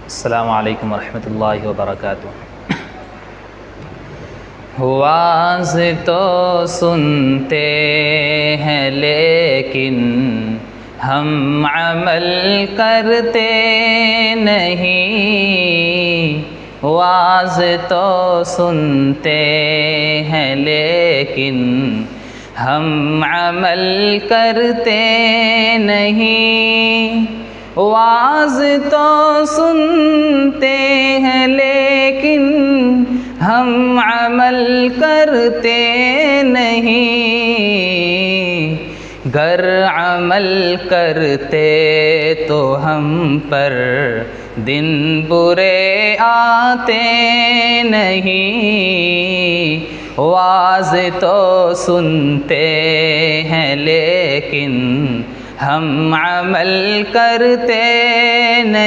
अस्सलामु अलैकुम वरहमतुल्लाहि वबरकातुह। वाज़ तो सुनते हैं लेकिन हम अमल करते नहीं। वाज़ तो सुनते हैं लेकिन हम अमल करते नहीं। वाज़ तो सुनते हैं लेकिन हम अमल करते नहीं। गर अमल करते तो हम पर दिन बुरे आते नहीं। वाज़ तो सुनते हैं लेकिन हम अमल करते नहीं।